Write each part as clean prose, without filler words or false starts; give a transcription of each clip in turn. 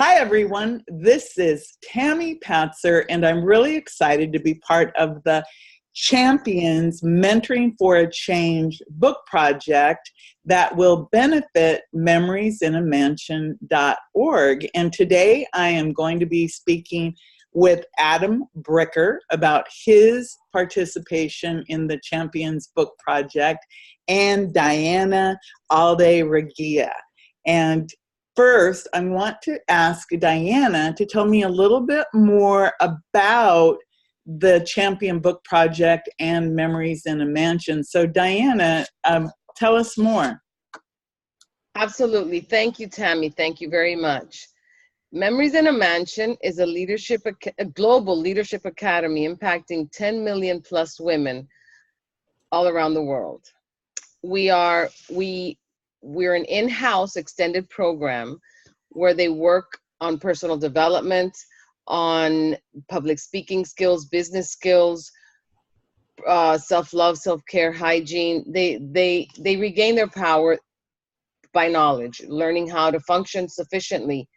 Hi, everyone. This is Tammy Patzer, and I'm really excited to be part of the Champions Mentoring for a Change book project that will benefit memoriesinAmansion.org. And today I am going to be speaking with Adam Bricker about his participation in the Champions book project and Diana Aldereguia. And first, I want to ask Diana to tell me a little bit more about the Champion Book Project and Memories in a Mansion. So Diana, tell us more. Absolutely. Thank you, Tammy. Thank you very much. Memories in a Mansion is a global leadership academy impacting 10 million plus women all around the world. We're an in-house extended program where they work on personal development, on public speaking skills, business skills, self-love, self-care, hygiene. They regain their power by knowledge, learning how to function self-sufficiently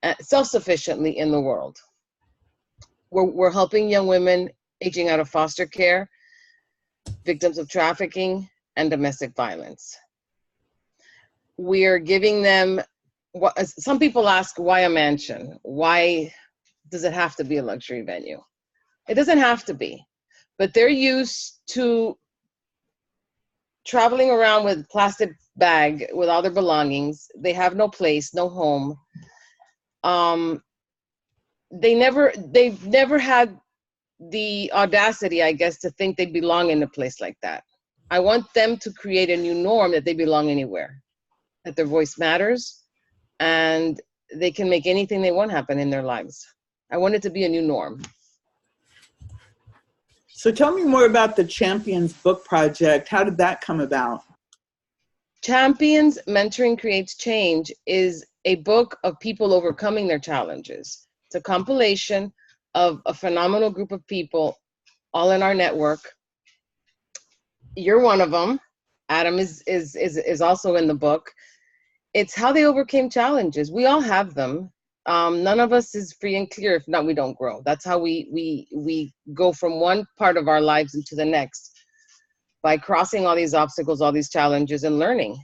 in the world. We're helping young women aging out of foster care, victims of trafficking, and domestic violence. We're giving them, some people ask, why a mansion? Why does it have to be a luxury venue? It doesn't have to be, but they're used to traveling around with a plastic bag with all their belongings. They have no place, no home. They've never had the audacity, I guess, to think they belong in a place like that. I want them to create a new norm that they belong anywhere, that their voice matters, and they can make anything they want happen in their lives. I want it to be a new norm. So tell me more about the Champions Book Project. How did that come about? Champions Mentoring Creates Change is a book of people overcoming their challenges. It's a compilation of a phenomenal group of people all in our network. You're one of them. Adam is also in the book. It's how they overcame challenges. We all have them. None of us is free and clear. If not, we don't grow. That's how we go from one part of our lives into the next, by crossing all these obstacles, all these challenges, and learning.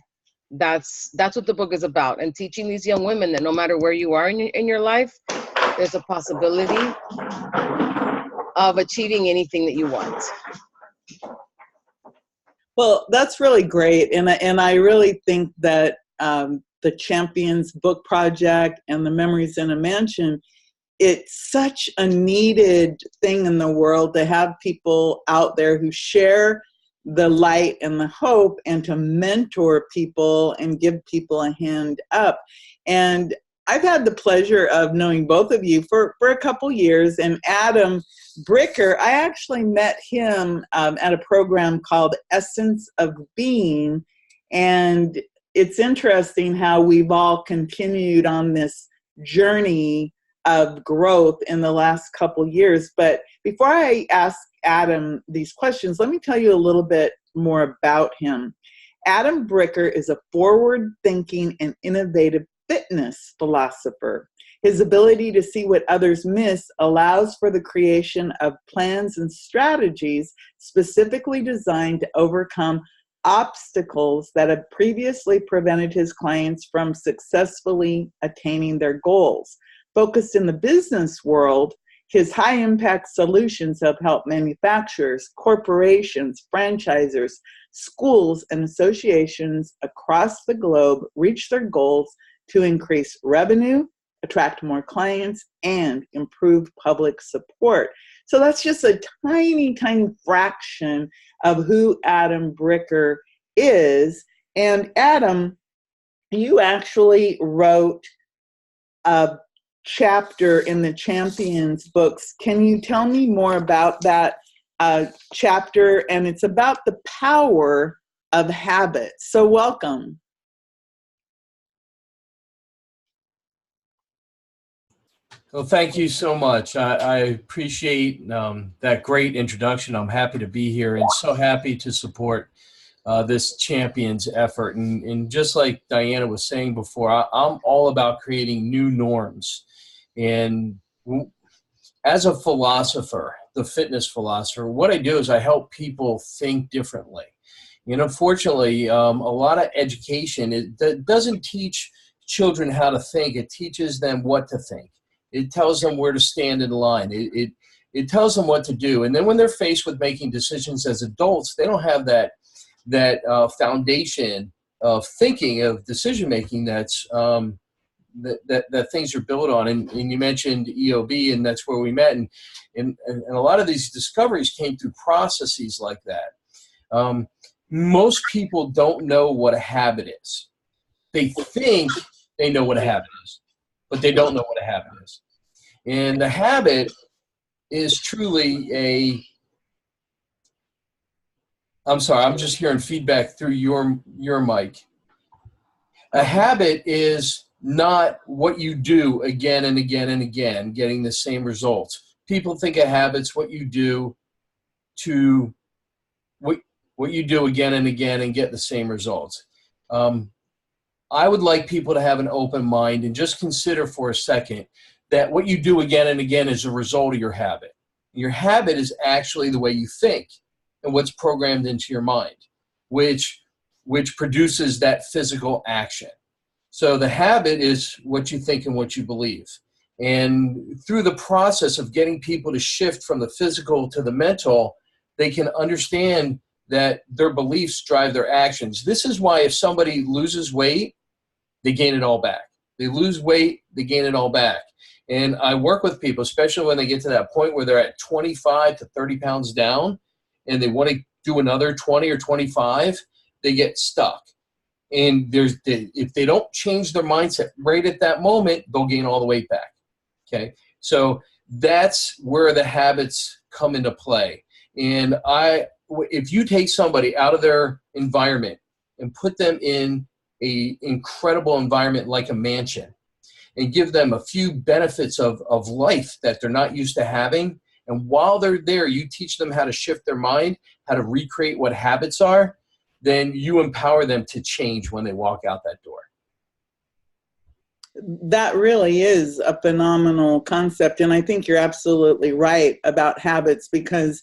That's what the book is about, and teaching these young women that no matter where you are in your life, there's a possibility of achieving anything that you want. Well, that's really great, and I really think that the Champions Book Project and the Memories in a Mansion, it's such a needed thing in the world to have people out there who share the light and the hope, and to mentor people and give people a hand up. And I've had the pleasure of knowing both of you for a couple years, and Adam Bricker, I actually met him at a program called Essence of Being, and it's interesting how we've all continued on this journey of growth in the last couple years. But before I ask Adam these questions, let me tell you a little bit more about him. Adam Bricker is a forward-thinking and innovative fitness philosopher. His ability to see what others miss allows for the creation of plans and strategies specifically designed to overcome obstacles that have previously prevented his clients from successfully attaining their goals. Focused in the business world, his high-impact solutions have helped manufacturers, corporations, franchisors, schools, and associations across the globe reach their goals to increase revenue, attract more clients, and improve public support. So that's just a tiny, tiny fraction of who Adam Bricker is. And Adam, you actually wrote a chapter in the Champions books. Can you tell me more about that chapter? And it's about the power of habit. So welcome. Well, thank you so much. I appreciate that great introduction. I'm happy to be here and so happy to support this champions effort. And just like Diana was saying before, I'm all about creating new norms. And as a philosopher, the fitness philosopher, what I do is I help people think differently. And unfortunately, a lot of education, it doesn't teach children how to think. It teaches them what to think. It tells them where to stand in line. It tells them what to do. And then when they're faced with making decisions as adults, they don't have that foundation of thinking, of decision making that's that things are built on. And you mentioned EOB, and that's where we met. And a lot of these discoveries came through processes like that. Most people don't know what a habit is. They think they know what a habit is, but they don't know what a habit is. And the habit is truly I'm sorry, I'm just hearing feedback through your mic. A habit is not what you do again and again and again, getting the same results. People think a habit's what you do to what you do again and again and get the same results. I would like people to have an open mind and just consider for a second that what you do again and again is a result of your habit. Your habit is actually the way you think and what's programmed into your mind, which produces that physical action. So the habit is what you think and what you believe. And through the process of getting people to shift from the physical to the mental, they can understand that their beliefs drive their actions. This is why if somebody loses weight, they gain it all back. They lose weight, they gain it all back. And I work with people, especially when they get to that point where they're at 25 to 30 pounds down and they want to do another 20 or 25, they get stuck. And if they don't change their mindset right at that moment, they'll gain all the weight back. Okay, so that's where the habits come into play. And if you take somebody out of their environment and put them in an incredible environment like a mansion and give them a few benefits of life that they're not used to having, and while they're there, you teach them how to shift their mind, how to recreate what habits are, then you empower them to change when they walk out that door. That really is a phenomenal concept. And I think you're absolutely right about habits, because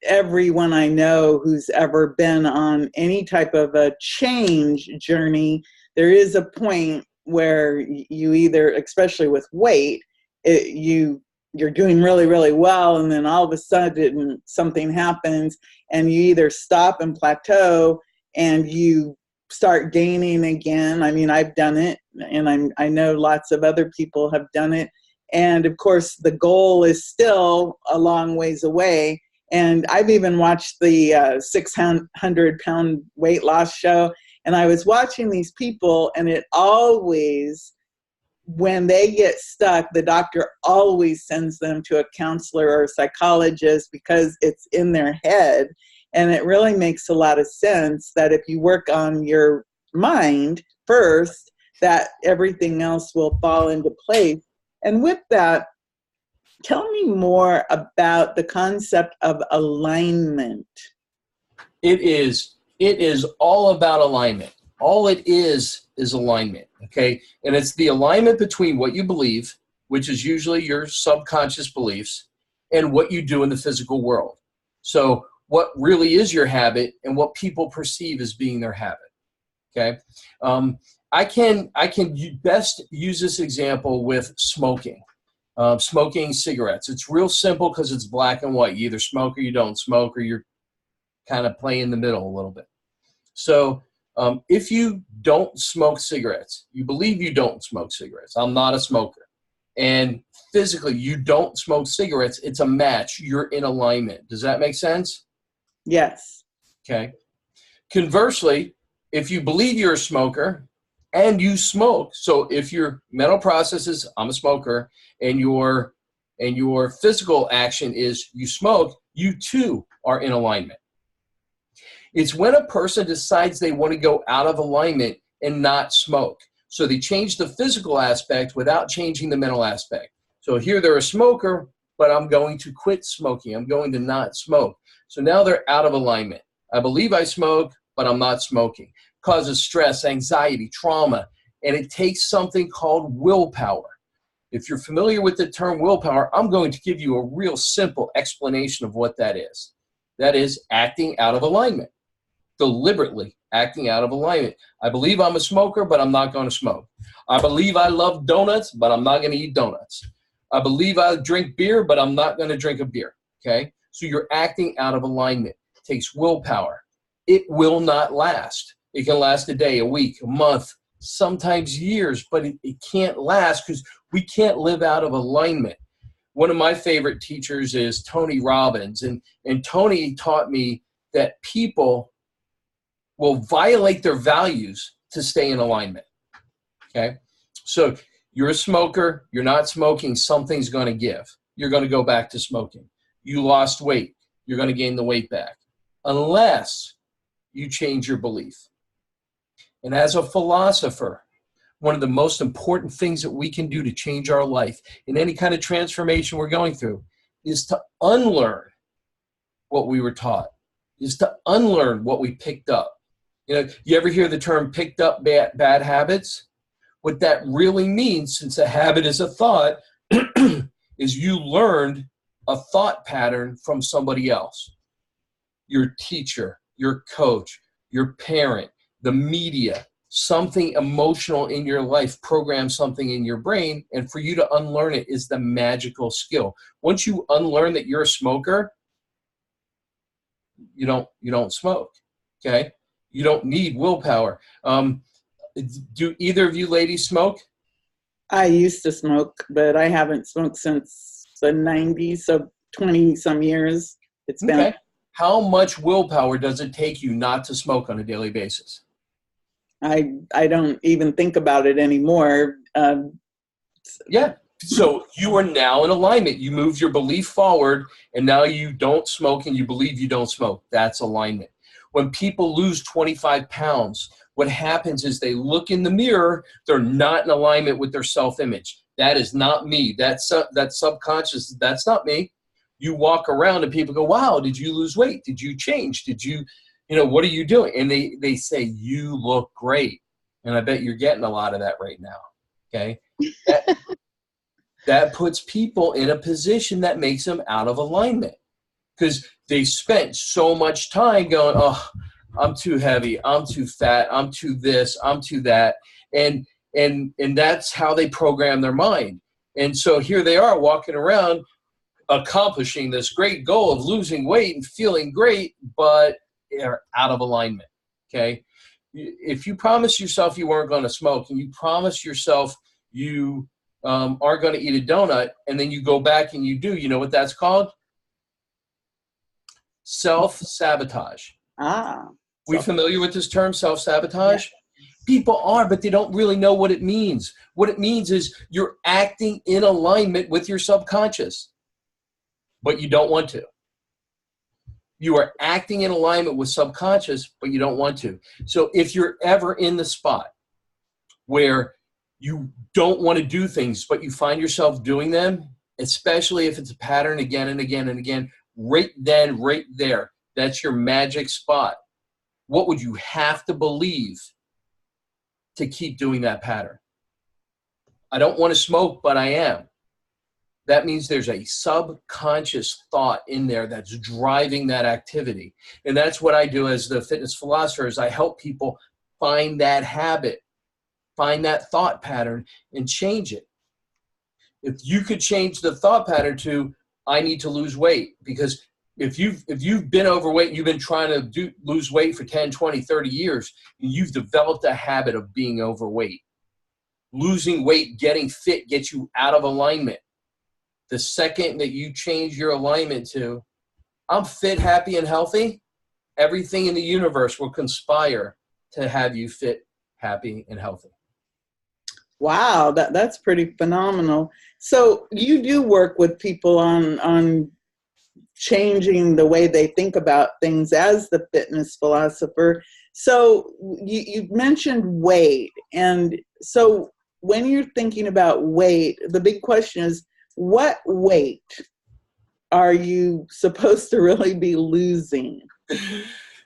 everyone I know who's ever been on any type of a change journey, there is a point where you either, especially with weight, you're doing really, really well, and then all of a sudden something happens and you either stop and plateau and you start gaining again. I mean, I've done it, and I know lots of other people have done it. And of course, the goal is still a long ways away. And I've even watched the 600-pound weight loss show, and I was watching these people, and it always, when they get stuck, the doctor always sends them to a counselor or a psychologist because it's in their head. And it really makes a lot of sense that if you work on your mind first, that everything else will fall into place. And with that, tell me more about the concept of alignment. It is all about alignment. All it is alignment, okay? And it's the alignment between what you believe, which is usually your subconscious beliefs, and what you do in the physical world. So what really is your habit and what people perceive as being their habit, okay? I can best use this example with smoking. Smoking cigarettes. It's real simple because it's black and white. You either smoke or you don't smoke, or you're kind of playing in the middle a little bit. So if you don't smoke cigarettes, you believe you don't smoke cigarettes. I'm not a smoker. And physically, you don't smoke cigarettes. It's a match. You're in alignment. Does that make sense? Yes. Okay. Conversely, if you believe you're a smoker and you smoke, so if your mental process is, I'm a smoker, and your physical action is you smoke, you too are in alignment. It's when a person decides they want to go out of alignment and not smoke. So they change the physical aspect without changing the mental aspect. So here they're a smoker, but I'm going to quit smoking. I'm going to not smoke. So now they're out of alignment. I believe I smoke, but I'm not smoking. Causes stress, anxiety, trauma, and it takes something called willpower. If you're familiar with the term willpower, I'm going to give you a real simple explanation of what that is. That is acting out of alignment, deliberately acting out of alignment. I believe I'm a smoker, but I'm not going to smoke. I believe I love donuts, but I'm not going to eat donuts. I believe I drink beer, but I'm not going to drink a beer. Okay? So you're acting out of alignment. It takes willpower. It will not last. It can last a day, a week, a month, sometimes years, but it can't last because we can't live out of alignment. One of my favorite teachers is Tony Robbins, and Tony taught me that people will violate their values to stay in alignment. Okay? So you're a smoker, you're not smoking, something's going to give. You're going to go back to smoking. You lost weight, you're going to gain the weight back. Unless you change your belief. And as a philosopher, one of the most important things that we can do to change our life in any kind of transformation we're going through is to unlearn what we were taught, is to unlearn what we picked up. You know, you ever hear the term picked up bad habits? What that really means, since a habit is a thought, is you learned a thought pattern from somebody else. Your teacher, your coach, your parent, the media, something emotional in your life programs something in your brain, and for you to unlearn it is the magical skill. Once you unlearn that you're a smoker, you don't smoke, okay? You don't need willpower. Do either of you ladies smoke? I used to smoke, but I haven't smoked since the 90s, so 20 some years it's been. Okay. How much willpower does it take you not to smoke on a daily basis? I don't even think about it anymore. Yeah. So you are now in alignment. You moved your belief forward, and now you don't smoke and you believe you don't smoke. That's alignment. When people lose 25 pounds, what happens is they look in the mirror, they're not in alignment with their self-image. That is not me. That's subconscious. That's not me. You walk around and people go, wow, did you lose weight? Did you change? Did you, what are you doing? And they say, you look great. And I bet you're getting a lot of that right now. Okay. That puts people in a position that makes them out of alignment because they spent so much time going, oh, I'm too heavy, I'm too fat, I'm too this, I'm too that. And that's how they program their mind. And so here they are walking around accomplishing this great goal of losing weight and feeling great, but they're out of alignment, okay? If you promised yourself you weren't going to smoke and you promised yourself you aren't going to eat a donut and then you go back and you do, you know what that's called? Self-sabotage. We familiar with this term, self-sabotage? Yeah. People are, but they don't really know what it means. What it means is you're acting in alignment with your subconscious, but you don't want to. You are acting in alignment with subconscious, but you don't want to. So if you're ever in the spot where you don't want to do things, but you find yourself doing them, especially if it's a pattern again and again and again, right then, right there, that's your magic spot. What would you have to believe to keep doing that pattern? I don't want to smoke, but I am. That means there's a subconscious thought in there that's driving that activity. And that's what I do as the fitness philosopher is I help people find that habit, find that thought pattern and change it. If you could change the thought pattern to, I need to lose weight, because if you've been overweight, you've been trying to lose weight for 10, 20, 30 years, you've developed a habit of being overweight. Losing weight, getting fit gets you out of alignment. The second that you change your alignment to, I'm fit, happy, and healthy, everything in the universe will conspire to have you fit, happy, and healthy. Wow, that's pretty phenomenal. So you do work with people on changing the way they think about things as the fitness philosopher. So you mentioned weight. And so when you're thinking about weight, the big question is, what weight are you supposed to really be losing?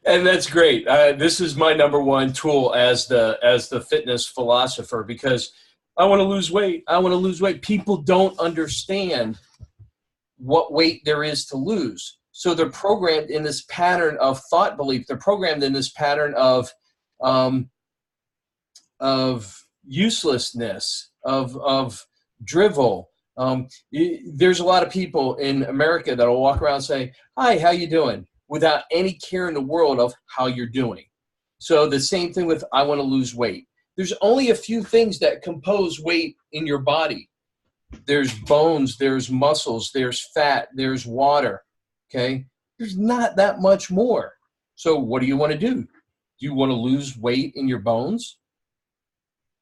And that's great. This is my number one tool as the fitness philosopher, because I want to lose weight. I want to lose weight. People don't understand what weight there is to lose. So they're programmed in this pattern of thought belief. They're programmed in this pattern of uselessness, of drivel. There's a lot of people in America that will walk around and say, "Hi, how you doing?" without any care in the world of how you're doing. So the same thing with I want to lose weight. There's only a few things that compose weight in your body. There's bones, there's muscles, there's fat, there's water, okay? There's not that much more. So what do you want to do? Do you want to lose weight in your bones?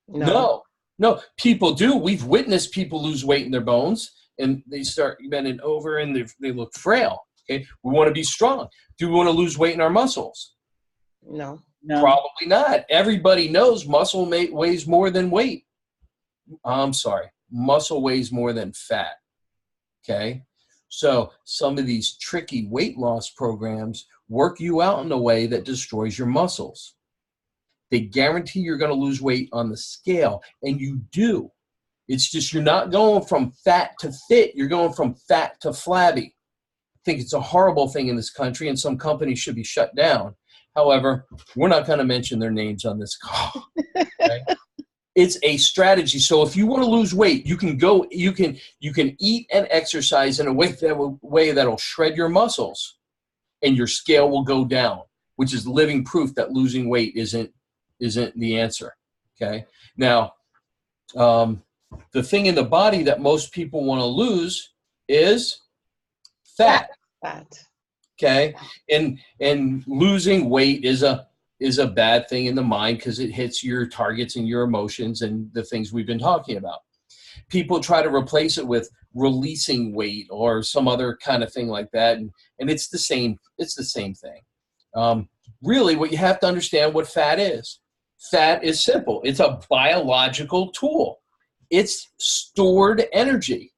No. No, people do. We've witnessed people lose weight in their bones, and they start bending over, and they look frail, okay? We want to be strong. Do we want to lose weight in our muscles? No. Probably not. Everybody knows muscle weighs more than weight. I'm sorry. Muscle weighs more than fat, okay? So some of these tricky weight loss programs work you out in a way that destroys your muscles. They guarantee you're going to lose weight on the scale, and you do. It's just you're not going from fat to fit. You're going from fat to flabby. I think it's a horrible thing in this country, and some companies should be shut down. However, we're not going to mention their names on this call. Okay? It's a strategy. So if you want to lose weight, you can eat and exercise in a way that'll shred your muscles, and your scale will go down, which is living proof that losing weight isn't the answer. Okay. Now, the thing in the body that most people want to lose is fat. Okay. And losing weight is a bad thing in the mind because it hits your targets and your emotions and the things we've been talking about. People try to replace it with releasing weight or some other kind of thing like that. And it's the same thing. Really, what you have to understand what fat is. Fat is simple. It's a biological tool. It's stored energy.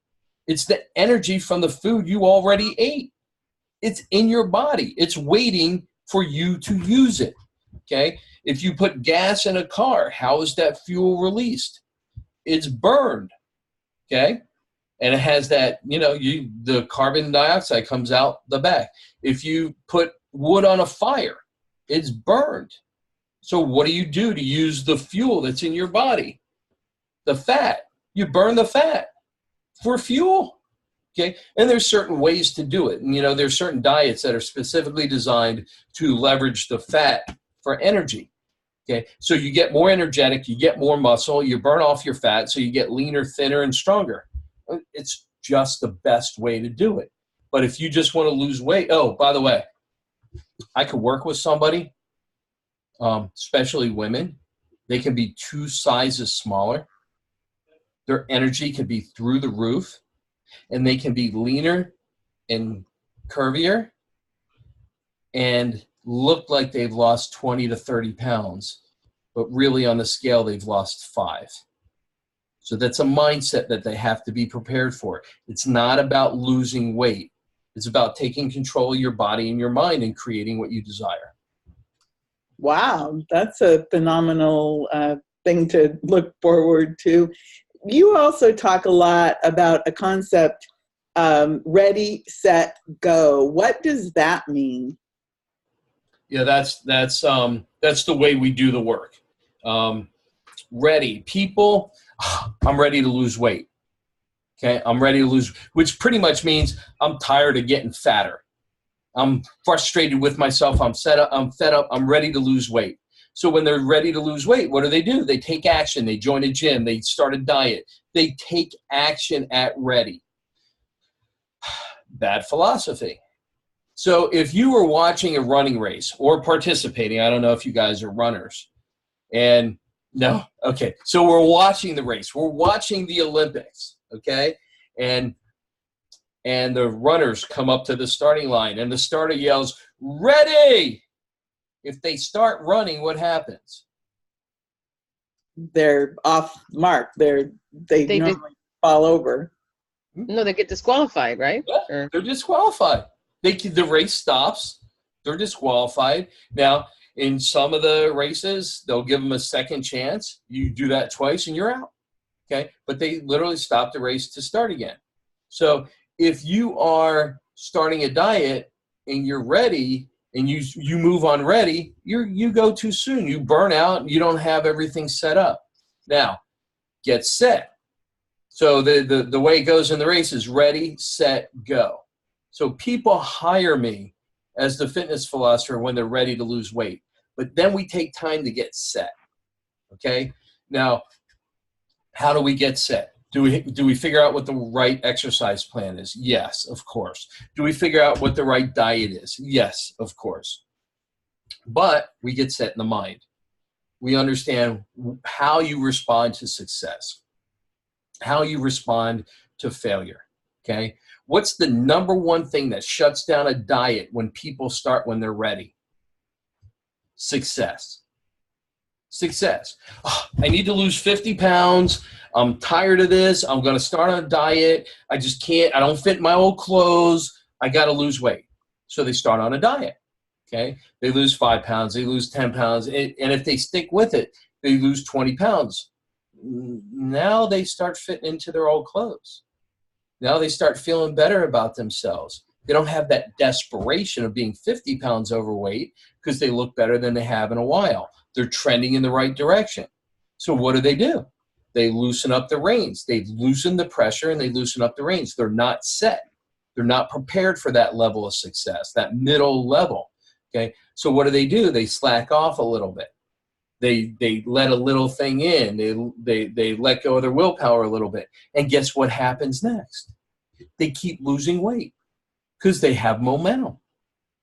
It's the energy from the food you already ate. It's in your body. It's waiting for you to use it. Okay? If you put gas in a car, how is that fuel released? It's burned. Okay? And it has that, the carbon dioxide comes out the back. If you put wood on a fire, it's burned. So what do you do to use the fuel that's in your body? The fat. You burn the fat for fuel. Okay? And there's certain ways to do it. And, there's certain diets that are specifically designed to leverage the fat for energy. Okay? So you get more energetic, you get more muscle, you burn off your fat, so you get leaner, thinner, and stronger. It's just the best way to do it. But if you just want to lose weight, oh, by the way, I could work with somebody, especially women. They can be 2 sizes smaller. Their energy can be through the roof, and they can be leaner and curvier and look like they've lost 20 to 30 pounds, but really on the scale, they've lost 5. So that's a mindset that they have to be prepared for. It's not about losing weight. It's about taking control of your body and your mind and creating what you desire. Wow, that's a phenomenal thing to look forward to. You also talk a lot about a concept, ready, set, go. What does that mean? Yeah, that's the way we do the work. Ready. People, I'm ready to lose weight. Okay, I'm ready to lose, which pretty much means I'm tired of getting fatter. I'm frustrated with myself. I'm fed up. I'm ready to lose weight. So when they're ready to lose weight, what do? They take action. They join a gym. They start a diet. They take action at ready. Bad philosophy. So if you were watching a running race or participating, I don't know if you guys are runners. And no, okay. So we're watching the race. We're watching the Olympics, okay? And the runners come up to the starting line, and the starter yells, "Ready!" If they start running, what happens? They're off mark. They normally fall over. No, they get disqualified, right? Yeah, they're disqualified. The race stops. They're disqualified. Now, in some of the races, they'll give them a second chance. You do that twice and you're out. Okay. But they literally stop the race to start again. So if you are starting a diet and you're ready and you move on ready, you go too soon. You burn out and you don't have everything set up. Now, get set. So the way it goes in the race is ready, set, go. So people hire me as the fitness philosopher when they're ready to lose weight. But then we take time to get set. Okay? Now, how do we get set? Do we figure out what the right exercise plan is? Yes, of course. Do we figure out what the right diet is? Yes, of course. But we get set in the mind. We understand how you respond to success, how you respond to failure. Okay? What's the number one thing that shuts down a diet when people start when they're ready? Success. Success. Oh, I need to lose 50 pounds. I'm tired of this. I'm going to start on a diet. I just can't. I don't fit in my old clothes. I got to lose weight. So they start on a diet. Okay. They lose 5 pounds. They lose 10 pounds. And if they stick with it, they lose 20 pounds. Now they start fitting into their old clothes. Now they start feeling better about themselves. They don't have that desperation of being 50 pounds overweight because they look better than they have in a while. They're trending in the right direction. So what do? They loosen up the reins. They loosen the pressure and they loosen up the reins. They're not set. They're not prepared for that level of success, that middle level. Okay. So what do? They slack off a little bit. They let a little thing in. They let go of their willpower a little bit. And guess what happens next? They keep losing weight because they have momentum.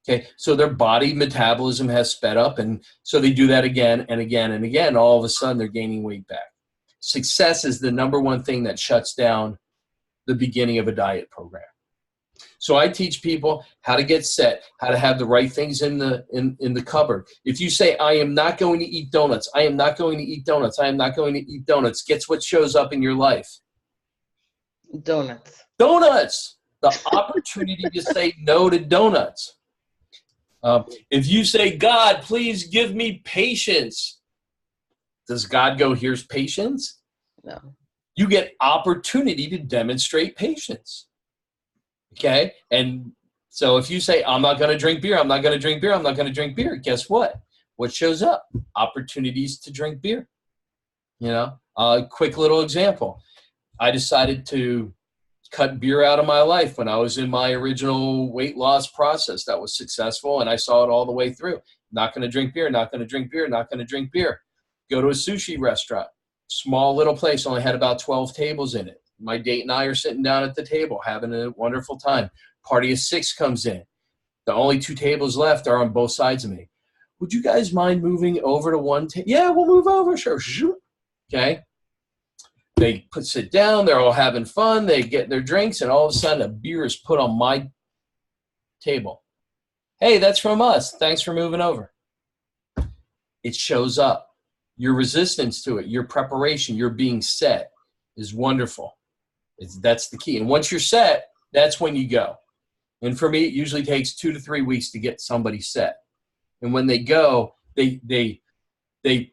Okay, so their body metabolism has sped up, and so they do that again and again and again. All of a sudden, they're gaining weight back. Success is the number one thing that shuts down the beginning of a diet program. So I teach people how to get set, how to have the right things in the cupboard. If you say, I am not going to eat donuts, I am not going to eat donuts, I am not going to eat donuts, guess what shows up in your life? Donuts. Donuts! The opportunity to say no to donuts. If you say, God, please give me patience, does God go, here's patience? No. You get opportunity to demonstrate patience. Okay? And so if you say, I'm not going to drink beer, I'm not going to drink beer, I'm not going to drink beer, guess what? What shows up? Opportunities to drink beer. You know, a quick little example. I decided to cut beer out of my life when I was in my original weight loss process that was successful, and I saw it all the way through. Not going to drink beer, not going to drink beer, not going to drink beer. Go to a sushi restaurant. Small little place, only had about 12 tables in it. My date and I are sitting down at the table having a wonderful time. Party of 6 comes in. The only 2 tables left are on both sides of me. Would you guys mind moving over to one table? Yeah, we'll move over. Sure. Okay. They sit down, they're all having fun, they get their drinks, and all of a sudden a beer is put on my table. Hey, that's from us. Thanks for moving over. It shows up. Your resistance to it, your preparation, your being set is wonderful. That's the key. And once you're set, that's when you go. And for me, it usually takes 2 to 3 weeks to get somebody set. And when they go, they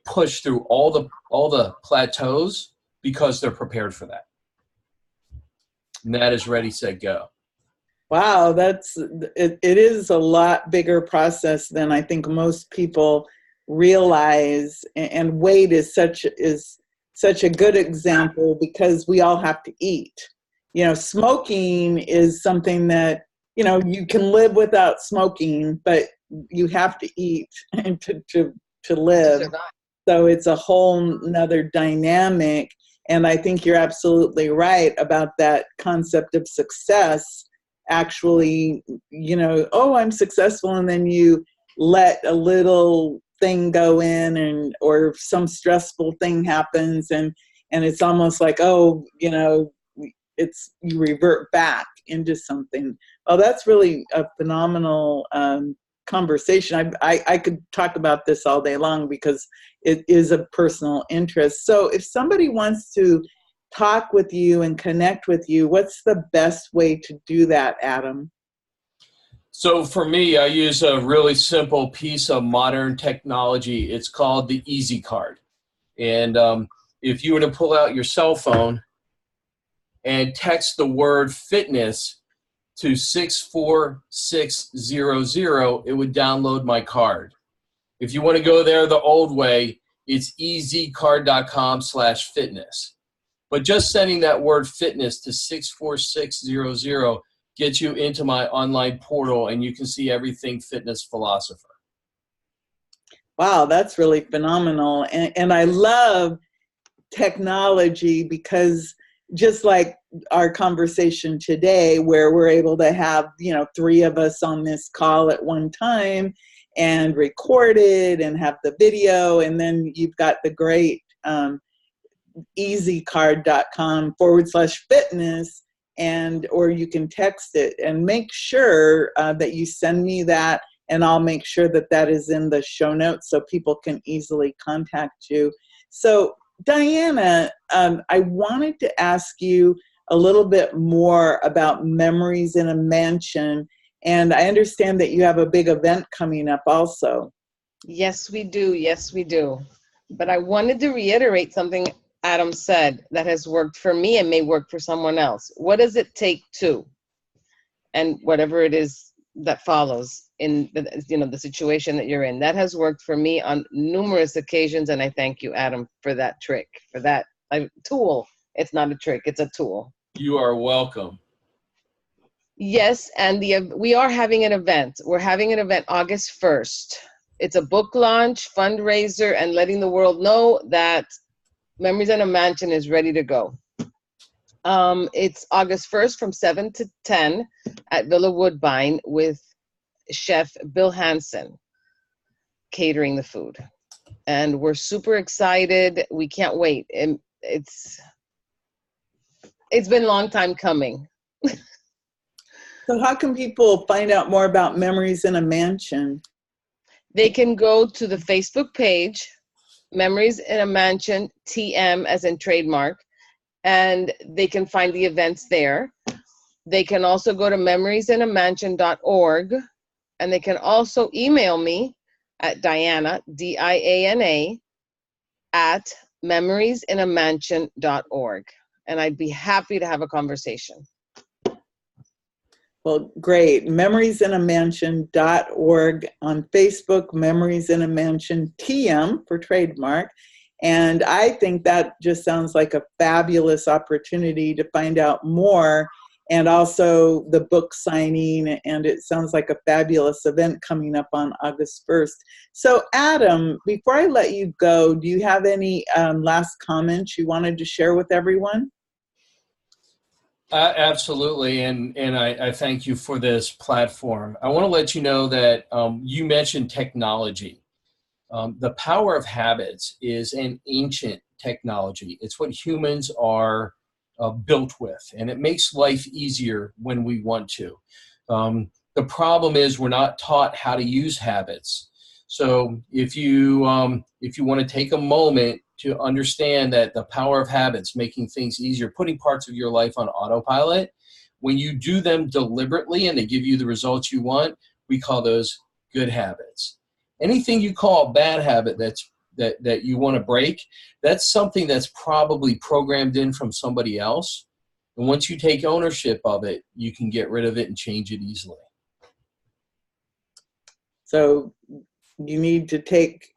push through all the plateaus because they're prepared for that. And that is ready, set, go. Wow, it is a lot bigger process than I think most people realize. And weight is such a good example because we all have to eat. You know, smoking is something that, you know, you can live without smoking, but you have to eat and to live. So it's a whole nother dynamic. And I think you're absolutely right about that concept of success. Actually, you know, oh, I'm successful, and then you let a little thing go in, or some stressful thing happens, and it's almost like, oh, you know, you revert back into something. Oh, that's really a phenomenal conversation. I could talk about this all day long because it is a personal interest. So if somebody wants to talk with you and connect with you, what's the best way to do that, Adam? So for me, I use a really simple piece of modern technology. It's called the Easy Card. And if you were to pull out your cell phone and text the word fitness to 64600, it would download my card. If you want to go there the old way, it's easycard.com/fitness. But just sending that word fitness to 64600 gets you into my online portal, and you can see everything fitness philosopher. Wow, that's really phenomenal. And I love technology because just like our conversation today, where we're able to have, three of us on this call at one time and record it and have the video, and then you've got the great easycard.com/fitness, or you can text it, and make sure that you send me that, and I'll make sure that that is in the show notes so people can easily contact you. So Diana, I wanted to ask you a little bit more about Memories in a Mansion, and I understand that you have a big event coming up also. Yes, we do. Yes, we do. But I wanted to reiterate something Adam said that has worked for me and may work for someone else. What does it take to? And whatever it is that follows in the situation that you're in. That has worked for me on numerous occasions, and I thank you, Adam, for that trick, for that tool. It's not a trick, it's a tool. You are welcome. Yes, and we are having an event. We're having an event August 1st. It's a book launch, fundraiser, and letting the world know that Memories in a Mansion is ready to go. It's August 1st from 7 to 10 at Villa Woodbine with Chef Bill Hansen catering the food. And we're super excited. We can't wait. And it's been a long time coming. So how can people find out more about Memories in a Mansion? They can go to the Facebook page, Memories in a Mansion, TM as in trademark, and they can find the events there. They can also go to memoriesinamansion.org, and they can also email me at Diana, DIANA, at memoriesinamansion.org. And I'd be happy to have a conversation. Well, great. Memoriesinamansion.org on Facebook, Memories in a Mansion, TM for trademark. And I think that just sounds like a fabulous opportunity to find out more, and also the book signing, and it sounds like a fabulous event coming up on August 1st. So Adam, before I let you go, do you have any last comments you wanted to share with everyone? Absolutely, and I thank you for this platform. I want to let you know that you mentioned technology. The power of habits is an ancient technology. It's what humans are built with, and it makes life easier when we want to. The problem is we're not taught how to use habits. So if you want to take a moment to understand that the power of habits, making things easier, putting parts of your life on autopilot, when you do them deliberately and they give you the results you want, we call those good habits. Anything you call a bad habit that you want to break, that's something that's probably programmed in from somebody else. And once you take ownership of it, you can get rid of it and change it easily. So you need to take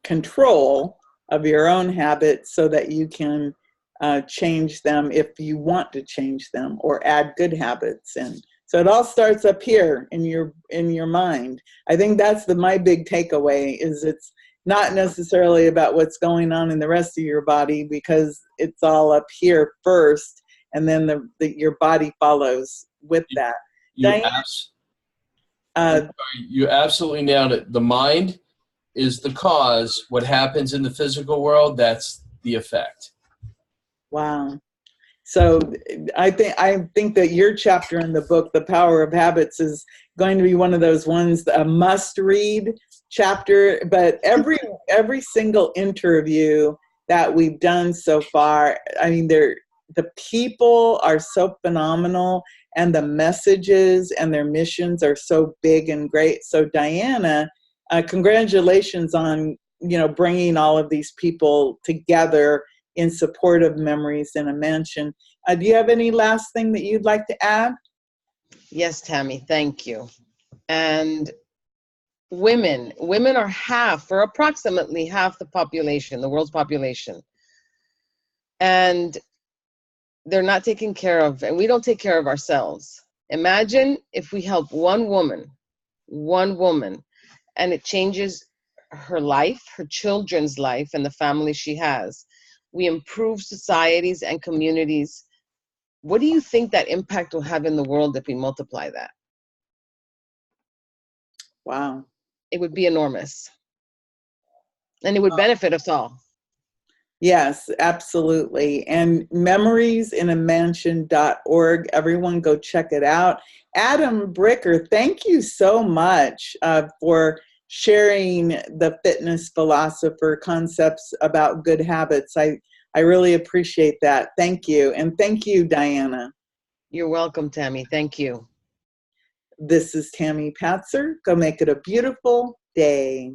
control of your own habits so that you can change them if you want to change them, or add good habits in. So it all starts up here in your mind. I think that's my big takeaway, is it's not necessarily about what's going on in the rest of your body, because it's all up here first, and then your body follows with that. You absolutely nailed it. The mind is the cause. What happens in the physical world, that's the effect. Wow. So I think that your chapter in the book, The Power of Habits, is going to be one of those ones, a must-read chapter. But every single interview that we've done so far, I mean, the people are so phenomenal, and the messages and their missions are so big and great. So Diana, congratulations on, bringing all of these people together in support of Memories in a Mansion. Do you have any last thing that you'd like to add? Yes, Tammy, thank you. And women are approximately half the population, the world's population. And they're not taken care of, and we don't take care of ourselves. Imagine if we help one woman, and it changes her life, her children's life, and the family she has. We improve societies and communities. What do you think that impact will have in the world if we multiply that? Wow. It would be enormous. And it would benefit us all. Yes, absolutely. And memoriesinamansion.org. Everyone go check it out. Adam Bricker, thank you so much for sharing the fitness philosopher concepts about good habits. I really appreciate that. Thank you. And thank you, Diana. You're welcome, Tammy. Thank you. This is Tammy Patzer. Go make it a beautiful day.